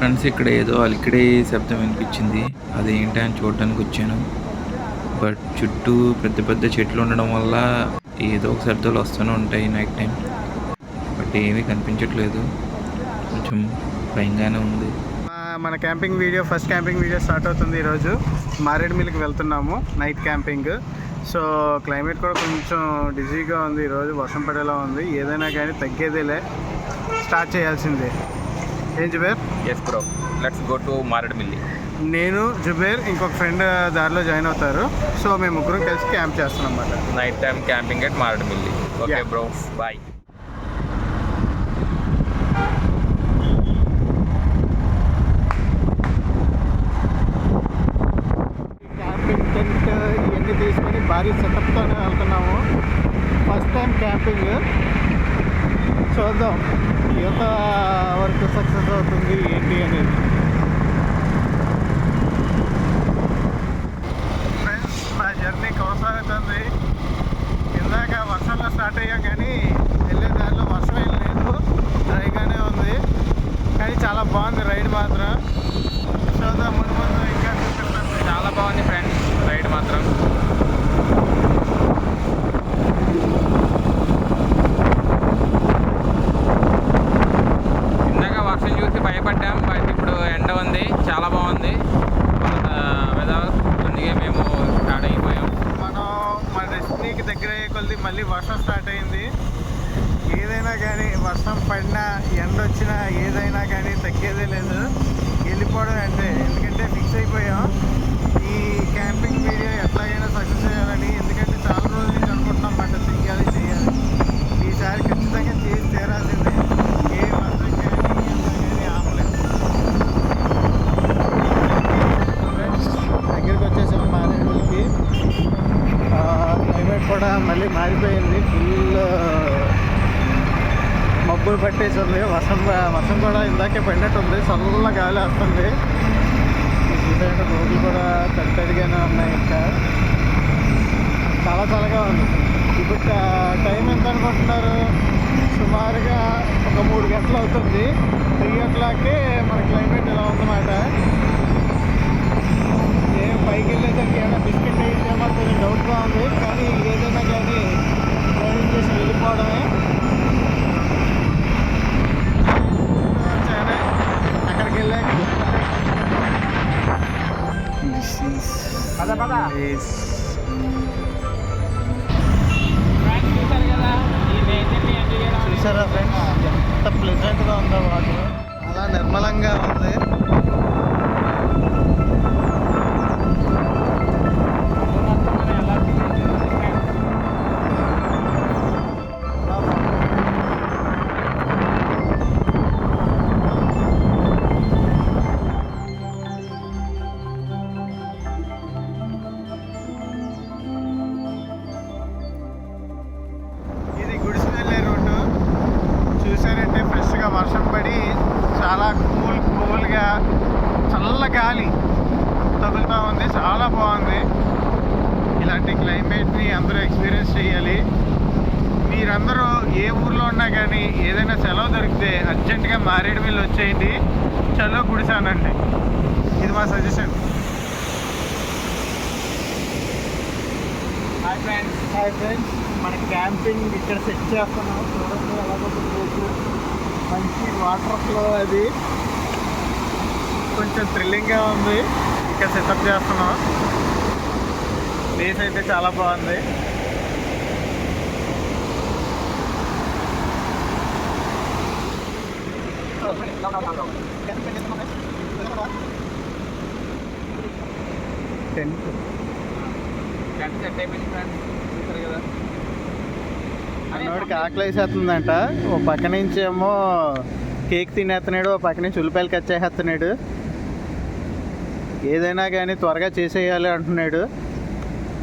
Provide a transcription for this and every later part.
Friends, ఇక్కడ ఏదో అలికిడే శబ్దం వినిపించింది. అదేంటి అని చూడడానికి వచ్చాను. బట్ చుట్టూ పెద్ద పెద్ద చెట్లు ఉండడం వల్ల ఏదో ఒక శబ్దాలు వస్తూనే ఉంటాయి నైట్ టైం. బట్ ఏమీ కనిపించట్లేదు. కొంచెం భయంగానే ఉంది. మన camping video, first camping video start అవుతుంది. ఈరోజు మారేడుమిల్లికి వెళ్తున్నాము నైట్ క్యాంపింగ్. సో క్లైమేట్ కూడా కొంచెం డిజీగా ఉంది. ఈరోజు వర్షం పడేలా ఉంది. ఏదైనా కానీ తగ్గేదేలే, స్టార్ట్ చేయాల్సిందే. ఏం Zubair? Yes bro, let's go to Maredumilli. నేను, జుబేర్, ఇంకొక ఫ్రెండ్ దారిలో జాయిన్ అవుతారు. సో మేము ముగ్గురం కలిసి క్యాంప్ చేస్తున్నాం అన్నమాట. Night time camping at Maredumilli. Okay bro, bye. Camping tent ఇవన్నీ తీసుకొని భారీ సెటప్తోనే వెళ్తున్నాము. First time camping. చూద్దాం ఎంత వరకు సక్సెస్ అవుతుంది ఏంటి అనేది. ఫ్రెండ్స్, నా జర్నీ కొనసాగుతుంది. ఇందాక వర్షంలో స్టార్ట్ అయ్యాం కానీ వెళ్ళే దారిలో వర్షం ఏం లేదు, డ్రైగానే ఉంది. కానీ చాలా బాగుంది రైడ్ మాత్రం. చూద్దాం ముందు ముందు ఇంకా చూపిస్తాను. చాలా బాగుంది ఫ్రెండ్స్ రైడ్ మాత్రం. ఇందాక వర్షం చూసి భయపడ్డాం, బట్ ఇప్పుడు ఎండ ఉంది, చాలా బాగుంది వెదర్. అందుకే మేము స్టార్ట్ అయిపోయాం. మనం మన డెస్టినీకి దగ్గర అయ్యే కొద్ది మళ్ళీ వర్షం స్టార్ట్ అయింది. ఏదైనా కానీ వర్షం పడినా ఎండ వచ్చినా ఏదైనా కానీ తగ్గేదే లేదు, వెళ్ళిపోవడం అంటే. ఎందుకంటే ఫిక్స్ అయిపోయాం ఈ క్యాంపింగ్ వీడియో ఎట్లాగైనా సక్సెస్ చేయాలని. ఎందుకంటే చాలా రోజుల నుంచి అనుకుంటున్నాం అన్నమాట, చెయ్యాలి చేయాలి. ఈసారి ఖచ్చితంగా చేసి తీరాల్సిందే. ఏ వర్షం కానీ కానీ ఆపలేదు. దగ్గరికి వచ్చేసాము మారేడుమిల్లికి. క్లైమేట్ కూడా మళ్ళీ మారిపోయింది. ఫుల్ మబ్బులు పట్టేసింది. వర్షం కూడా ఇందాకే పడినట్టుంది. చల్ల గాలి వస్తుంది. చూసారంటే రోడ్లు కూడా తడిగానే ఉన్నాయి. ఇంకా చాలా చల్లగా ఉంది. ఇప్పుడు టైం ఎంత అనుకుంటున్నారు? సుమారుగా ఒక 3 గంటలు అవుతుంది. 3 గంటలకే మన క్లైమేట్ ఇలా ఉందన్నమాట. ఏం పైకి వెళ్ళేసరికి ఏమైనా బిస్కెట్ అయ్యిందేమో కొంచెం డౌట్గా ఉంది. కానీ ఏదైనా కానీ డ్రైవింగ్ చేసి వెళ్ళిపోవడమే. అక్కడికి వెళ్ళాక చూసారా ఫ్రెండ్స్ ఎంత ప్లెజెంట్గా ఉందో వాటర్. అలా నిర్మలంగా ఉంది. ఇది గుడిసి వెళ్ళే రోడ్డు. చూసారంటే ఫ్రెష్గా వర్షం పడి చాలా కూల్గా చల్ల గాలి తగులుతూ ఉంది. చాలా బాగుంది. ఇలాంటి క్లైమేట్ని అందరూ ఎక్స్పీరియన్స్ చేయాలి. మీరందరూ ఏ ఊర్లో ఉన్నా కానీ ఏదైనా సెలవు దొరికితే అర్జెంటుగా మారేడుమిల్లి వచ్చేయండి. చలో గుడిసానండి. ఇది మా సజెషన్. హాయ్ ఫ్రెండ్స్, మన క్యాంపింగ్ ఇక్కడ సెట్ చేస్తున్నాం. చూడండి ఎలాగో మంచి వాటర్ ఫ్లో. అది కొంచెం థ్రిల్లింగ్గా ఉంది. ఇక్కడ సెటప్ చేస్తున్నాం. ప్లేస్ అయితే చాలా బాగుంది. అన్నోడికి ఆకలి వేసేస్తుందంట. ఓ పక్క నుంచి ఏమో కేక్ తినేస్తున్నాడు, ఓ పక్క నుంచి ఉల్లిపాయలు కట్ చేసేస్తున్నాడు. ఏదైనా కానీ త్వరగా చేసేయాలి అంటున్నాడు.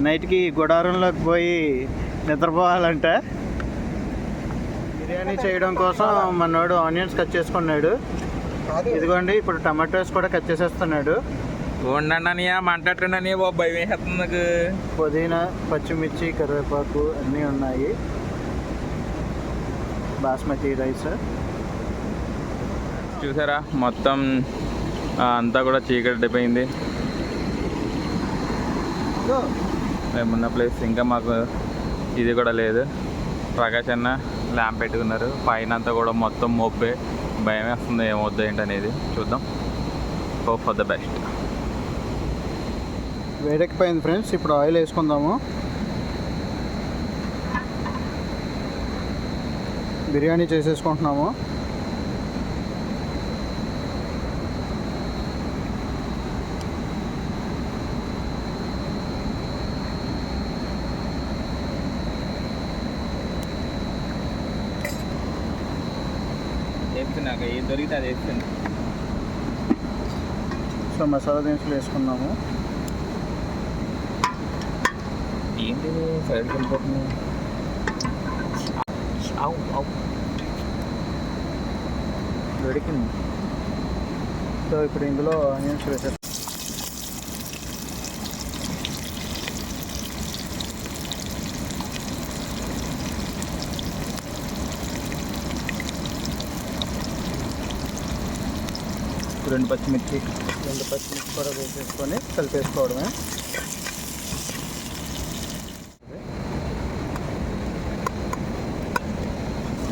నైట్కి గుడారంలోకి పోయి నిద్రపోవాలంట. బిర్యానీ చేయడం కోసం మనోడు ఆనియన్స్ కట్ చేసుకున్నాడు. ఇదిగోండి, ఇప్పుడు టమాటోస్ కూడా కట్ చేసేస్తున్నాడు. ఉండండి మాట్లాడుతుండని భయం వేసేస్తుంది నాకు. పుదీనా, పచ్చిమిర్చి, కరివేపాకు అన్నీ ఉన్నాయి. బాస్మతి రైస్ చూసారా, మొత్తం అంతా కూడా చీకటిపోయింది. మేమున్న ప్లేస్ ఇంకా మాకు ఇది కూడా లేదు. ప్రకాష్ అన్న ల్యాంప్ పెట్టుకున్నారు. పైన అంతా కూడా మొత్తం మోపే. భయం వేస్తుంది ఏమవుద్ది ఏంటనేది. చూద్దాం. Hope for the best. వేడెక్కిపోయింది ఫ్రెండ్స్. ఇప్పుడు ఆయిల్ వేసుకుందాము. బిర్యానీ చేసేసుకుంటున్నాము. నాకు ఏది దొరికితే అది వేస్తుంది. సో మసాలా దినుసులు వేసుకున్నాము. ఏంటిది సైడ్కి వెళ్ళిపోతుంది. వేడికింది. సో ఇప్పుడు ఇందులో ఆనియన్స్ వేసేస్తాం. రెండు పచ్చిమిర్చి కూడా వేసేసుకొని కలిపేసుకోవడమే.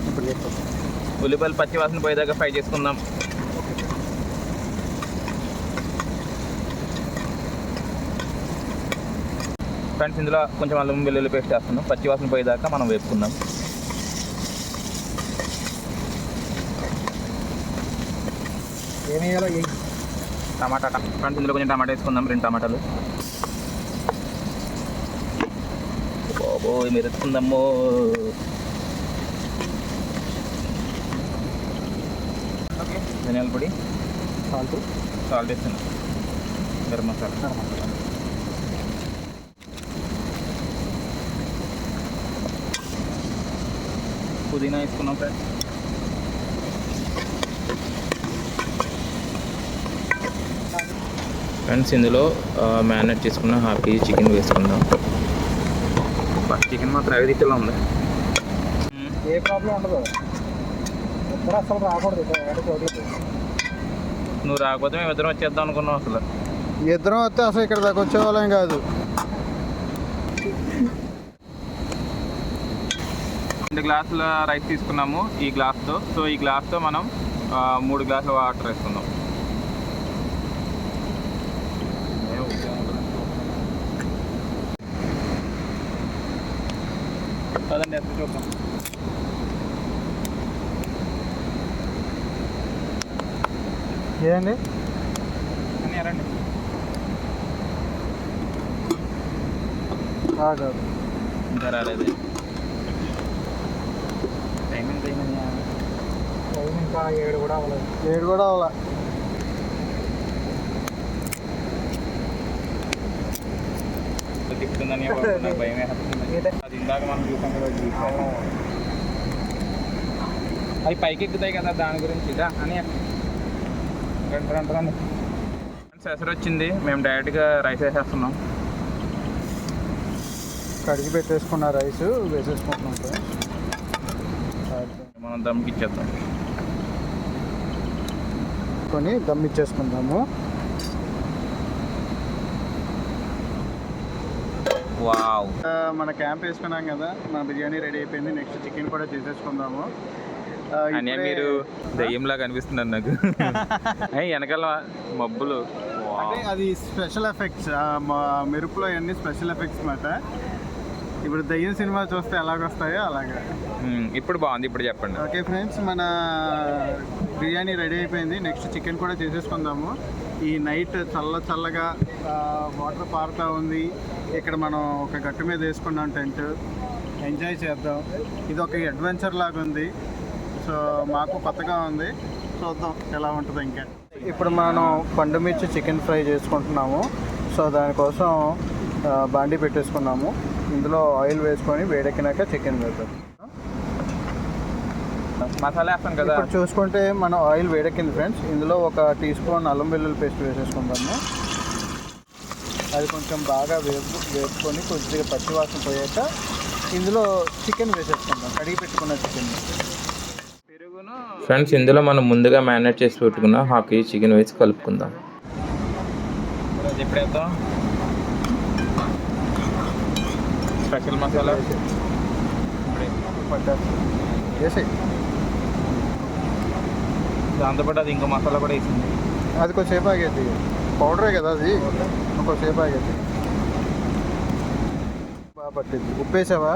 ఇప్పుడు ఉల్లిపాయలు పచ్చి వాసన పోయేదాకా ఫ్రై చేసుకుందాం. ఫ్రెండ్స్ ఇందులో కొంచెం అల్లం వెల్లుల్లి పేస్ట్ వేస్తున్నాం. పచ్చి వాసన పోయేదాకా మనం వేపుకుందాం. ఏమేయాలో టమాటా. ఫ్రెండ్స్ ఇందులో కొంచెం టమాటా వేసుకుందాం. 2 టమాటాలు. బాబోయ్ మెరుస్తుందమ్మో. ధనియాల పొడి, సాల్ట్ వేస్తున్నాం. గరం మసాలా. పుదీనా వేసుకున్నాం ఫ్రెండ్స్. ఫ్రెండ్స్ ఇందులో మ్యారినేట్ చేసుకున్న 1/2 kg చికెన్ వేసుకుందాం. చికెన్ మాత్రం 5 కిలో ఉంది. ఏ ప్రాబ్లం ఉండదు. ఇద్దరు అసలు రాకూడదు. నువ్వు రాకపోతే మేము ఇద్దరం వచ్చేద్దాం అనుకున్నాం. అసలు ఇద్దరం వస్తే అసలు ఇక్కడ దాకా వచ్చేవాళ్ళం కాదు. 2 గ్లాసుల రైస్ తీసుకున్నాము ఈ గ్లాస్తో. సో ఈ గ్లాస్తో మనం 3 గ్లాసుల వాటర్ వేసుకుందాం. అదండి ఎప్పుడు చూద్దాం. ఏదండి అని ఎరండి. ఇంకా రాలేదు. టైం ఎంత అయిందయ్యా? ఇంకా 7 కూడా అవ్వలేదు. 7 కూడా అవ్వాలి. తిప్పుతుందని నాకు భయం వేస్తుంది. అది ఇందాక మనం చూసాం కదా. అవి పైకి ఎక్కుతాయి కదా, దాని గురించి ఇదా అని రండి. ఎసరు వచ్చింది. మేము డైరెక్ట్గా రైస్ వేసేస్తున్నాం. కడిగి పెట్టేసుకున్న రైస్ వేసేసుకుంటున్నాం. మనం దమ్కి ఇచ్చేద్దాం. కొని దమ్ ఇచ్చేసుకుందాము. వావ్. మన క్యాంప్ వేసుకున్నాం కదా. మన బిర్యానీ రెడీ అయిపోయింది. నెక్స్ట్ చికెన్ కూడా చేసేసుకుందాము. అని మీరు దయ్యంలా కనిపిస్తున్నారు నాకు. వెనకాల మబ్బులు. అంటే అది స్పెషల్ ఎఫెక్ట్స్. మెరుపులో అన్ని స్పెషల్ ఎఫెక్ట్స్ అన్నమాట. ఇప్పుడు దయ్యం సినిమా చూస్తే ఎలాగొస్తాయో అలాగా. ఇప్పుడు బాగుంది. ఇప్పుడు చెప్పండి. ఓకే ఫ్రెండ్స్, మన బిర్యానీ రెడీ అయిపోయింది. నెక్స్ట్ చికెన్ కూడా చేసేసుకుందాము. ఈ నైట్ చల్లగా వాటర్ పారుతూ ఉంది. ఇక్కడ మనం ఒక గట్టు మీద వేసుకున్నాం టెంట్. ఎంజాయ్ చేద్దాం. ఇది ఒక అడ్వెంచర్ లాగా ఉంది. సో మాకు కొత్తగా ఉంది. చూద్దాం ఎలా ఉంటుందో. ఇంకా ఇప్పుడు మనం పండు మిర్చి చికెన్ ఫ్రై చేసుకుంటున్నాము. సో దానికోసం బాండీ పెట్టేసుకున్నాము. ఇందులో ఆయిల్ వేసుకొని వేడెక్కినాక చికెన్ వేద్దాం. మసాలా వేస్తాం కదా. ఇప్పుడు చూసుకుంటే మన ఆయిల్ వేడెక్కింది ఫ్రెండ్స్. ఇందులో 1 టీ స్పూన్ అల్లం వెల్లుల్లి పేస్ట్ వేసేసుకుందాము. అది కొంచెం బాగా వేసుకొని కొద్దిగా పచ్చివాసన పోయాక ఇందులో చికెన్ వేసేసుకుందాం. కడిగి పెట్టుకున్న చికెన్. పెరుగు ఫ్రెండ్స్, ఇందులో మనం ముందుగా మ్యారినేట్ చేసి పెట్టుకున్న హాఫ్ కేజీ చికెన్ వేసి కలుపుకుందాం. ఎప్పుడేద్దాం స్పెషల్ మసాలా వేసి దాంతోపాటు అది ఇంకో మసాలా కూడా వేసింది. అది కొంచెంసేపు ఆగేది, పౌడరే కదా అది, కొంచెంసేపు ఆగేది. బాగా పట్టింది. ఉప్పు వేసావా?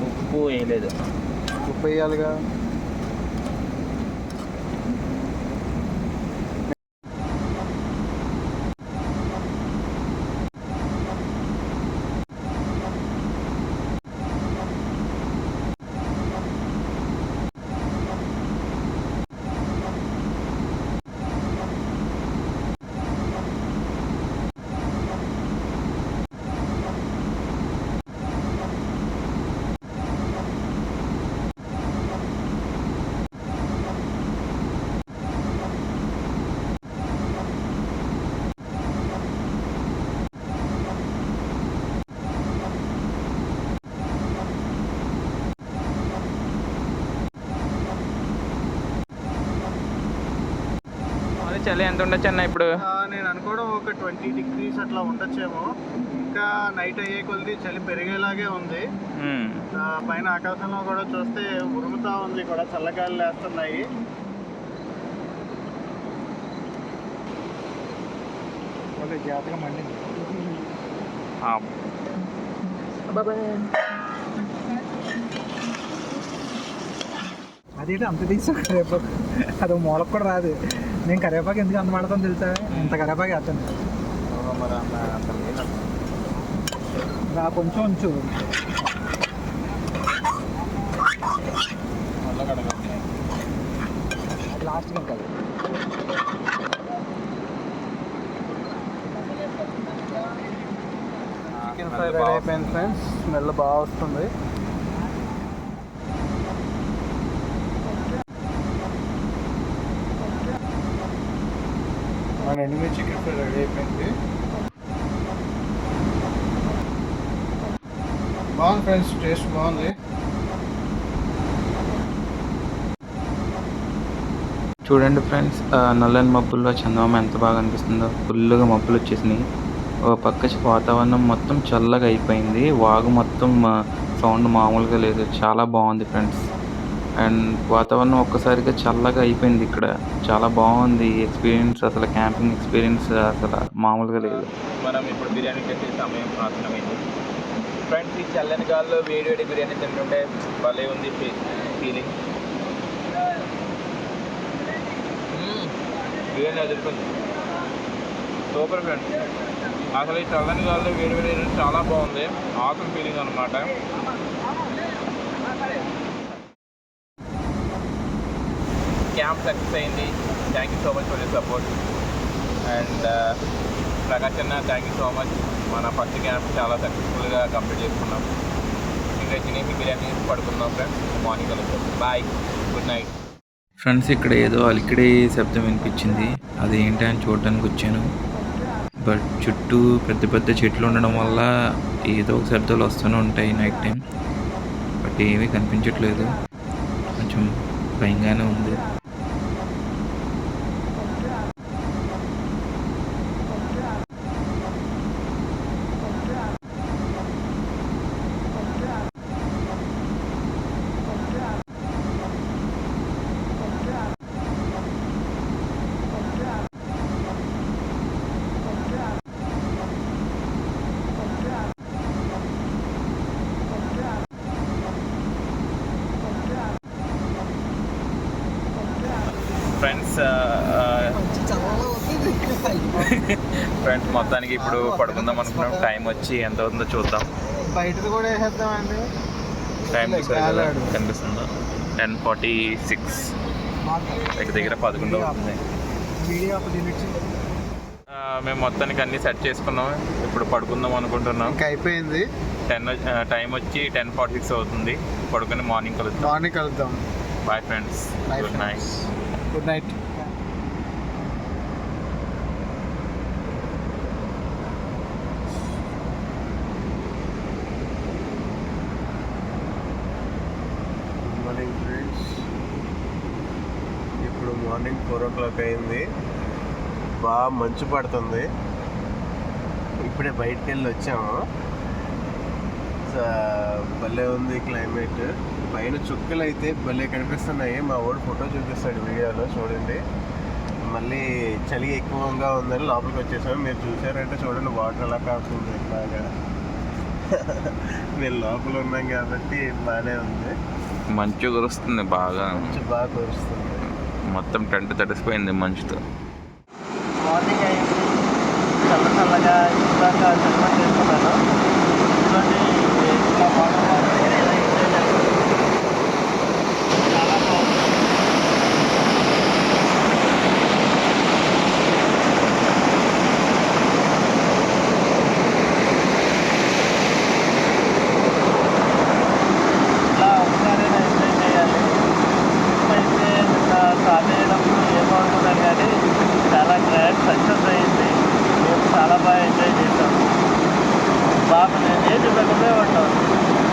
ఉప్పు వేయలేదు. ఉప్పు వేయాలిగా. చలి ఎంత ఉండొచ్చు అన్న ఇప్పుడు? నేను అనుకోవడం ఒక 20 degrees అట్లా ఉండొచ్చేమో. ఇంకా నైట్ అయ్యే కొద్ది చలి పెరిగేలాగే ఉంది. పైన ఆకాశంలో కూడా చూస్తే ఉరుముతా ఉంది కూడా, చల్లగాలి లేస్తున్నాయి. జాతకం మండింది. అదేంటి అంత తీసా కరివేపాకు? అది మూలకు కూడా రాదు. నేను కరివేపాకు ఎందుకు అంత పడతాను తెలుసా? ఇంత కరివేపాకు వేస్తాను. రా కొంచెం ఉంచు. లాస్ట్ ఇంకా చికెన్ ఫ్రై రెడీ అయిపోయింది ఫ్రెండ్స్. స్మెల్ బాగా వస్తుంది. మన ఎనిమిది చికెన్ ఫ్రై రెడీ అయిపోయింది. బాగుంది ఫ్రెండ్స్, టేస్ట్ బాగుంది. చూడండి ఫ్రెండ్స్, నల్లని మబ్బుల్లో చందమామ ఎంత బాగా అనిపిస్తుందో. ఫుల్గా మబ్బులు వచ్చేసినాయి. ఒక పక్క వాతావరణం మొత్తం చల్లగా అయిపోయింది. వాగు మొత్తం సౌండ్ మామూలుగా లేదు. చాలా బాగుంది ఫ్రెండ్స్. అండ్ వాతావరణం ఒక్కసారిగా చల్లగా అయిపోయింది ఇక్కడ. చాలా బాగుంది ఎక్స్పీరియన్స్. అసలు క్యాంపింగ్ ఎక్స్పీరియన్స్ అసలు మామూలుగా లేదు. మనం ఇప్పుడు బిర్యానీ చేసే సమయం ఆసనమైంది ఫ్రెండ్స్. ఈ చల్లని గాల్లో వేడి వేడి బిర్యానీ తింటుంటే భలే ఉంది ఫీలింగ్. బిర్యానీ అదిరిపోయింది, సూపర్ ఫ్రెండ్స్. అసలు ఈ చల్లని గాల్లో వేడి వేడి చాలా బాగుంది. ఆసమ్ ఫీలింగ్ అనమాట. క్యాంప్ సక్సెస్ అయింది. Thank you so much for your support. And Prakash అన్న, థ్యాంక్ యూ సో మచ్. మన ఫస్ట్ క్యాంప్ చాలా సక్సెస్ఫుల్గా కంప్లీట్ చేసుకున్నాం. ఇంకా తినేసి బిర్యానీ పడుకున్నాం ఫ్రెండ్స్. మార్నింగ్ కలుద్దాం. Bye, good night. ఫ్రెండ్స్, ఇక్కడ ఏదో అలికిడే శబ్దం వినిపించింది. అది ఏంటి అని చూడడానికి వచ్చాను. బట్ చుట్టూ పెద్ద పెద్ద చెట్లు ఉండడం వల్ల ఏదో ఒక శబ్దాలు వస్తూనే ఉంటాయి నైట్ టైం. బట్ ఏమీ కనిపించట్లేదు. కొంచెం భయంగానే ఉంది. ఫ్రెండ్స్ మొత్తానికి ఇప్పుడు పడుకుందాం అనుకున్నాం. టైం వచ్చి ఎంత అవుతుందో చూద్దాం. బయటది కూడా వేసేద్దామండి. టైం కనిపిస్తుందో 10:46. దగ్గర 11 అవుతుంది. మేము మొత్తానికి అన్నీ సెట్ చేసుకున్నాం. ఇప్పుడు పడుకుందాం అనుకుంటున్నాం. ఇంకా అయిపోయింది. టైం వచ్చి 10:46 అవుతుంది. పడుకొని మార్నింగ్ కలుద్దాం. Bye friends, good night. Morning 4 o'clock అయింది. బాగా మంచు పడుతుంది. ఇప్పుడే బయటికి వెళ్ళి వచ్చాము. భలే ఉంది క్లైమేట్. పైన చుక్కలు అయితే భలే కనిపిస్తున్నాయి. మా వాడు ఫోటో చూపిస్తాడు వీడియోలో, చూడండి. మళ్ళీ చలి ఎక్కువగా ఉందని లోపలికి వచ్చేసాము. మీరు చూసారంటే చూడండి, వాటర్ ఎలా కాస్తుంది ఇట్లాగా. మేము లోపల ఉన్నాం కాబట్టి బాగానే ఉంది. మంచు కురుస్తుంది, బాగా బాగా కురుస్తుంది. మొత్తం టెంట్ తడిసిపోయింది మంచుతో. మార్నింగ్ అయింది, చల్ల చల్లగా ఇందాక సినిమా చేసుకున్నాను. ఇటువంటి ఇంకా వాటర్ చాలా బాగుంది. ఇలా ఒకసారి ఎంజాయ్ చేయాలి. అయితే ఇంకా స్టార్ట్ అయ్యేటప్పుడు ఏమనుకున్నాను కానీ చాలా గ్రాండ్ సక్సెస్ అయింది. మేము చాలా బాగా ఎంజాయ్ చేసాము. బాగా నేను ఏది పెట్టమే ఉంటాను.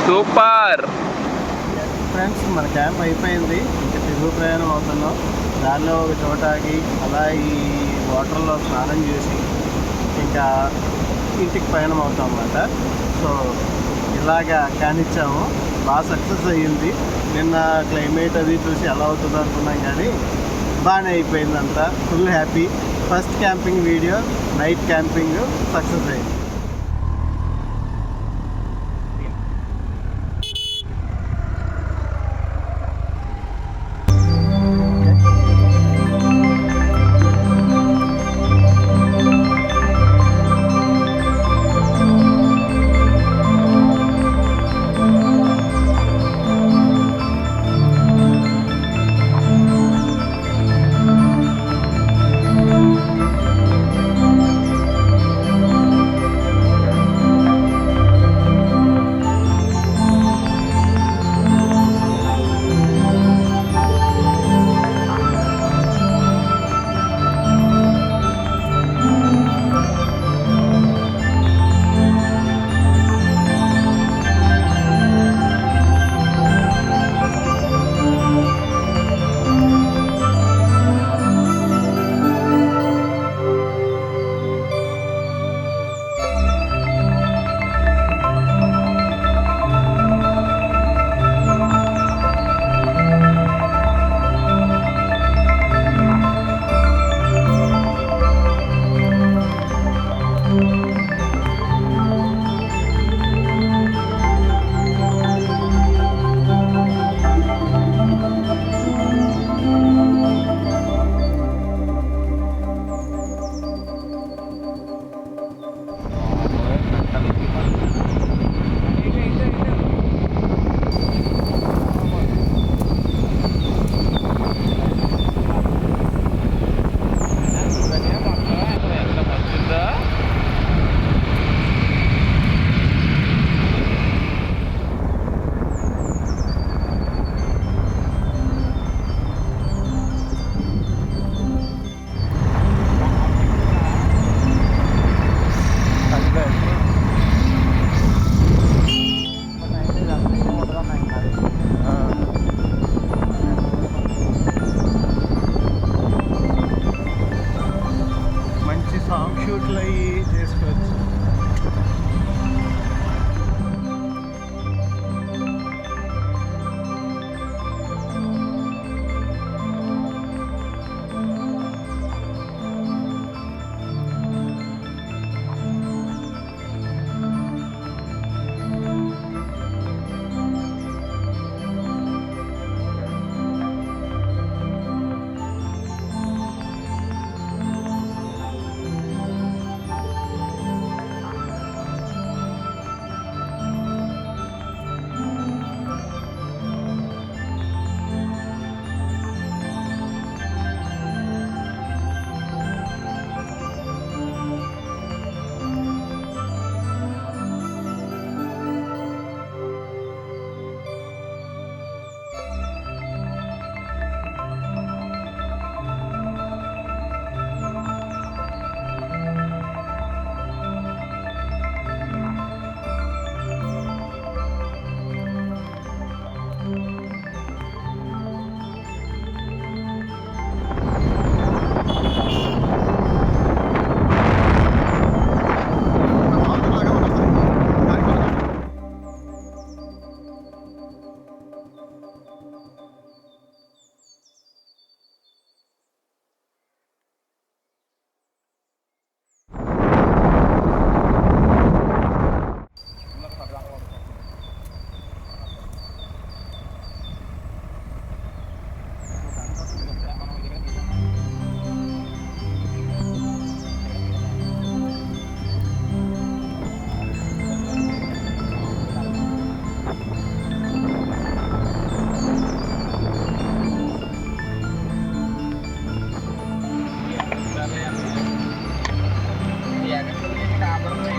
సూపర్ ఫ్రెండ్స్, మన క్యాంప్ అయిపోయింది. ఇంకా తిరుగు ప్రయాణం అవుతున్నాం. దానిలో ఒక చోట ఆగి అలా ఈ వాటర్లో స్నానం చేసి ఇంకా ఇంటికి ప్రయాణం అవుతాం అన్నమాట. సో ఇలాగా కానిచ్చాము. బాగా సక్సెస్ అయ్యింది. నిన్న క్లైమేట్ అది చూసి ఎలా అవుతుందో అనుకున్నాం కానీ బాగానే అయిపోయింది అంతా. Full happy. First camping video, night camping success అయింది. షూట్లు అవి చేసుకోవచ్చు. ఎక్కడ కాపాడుతుంది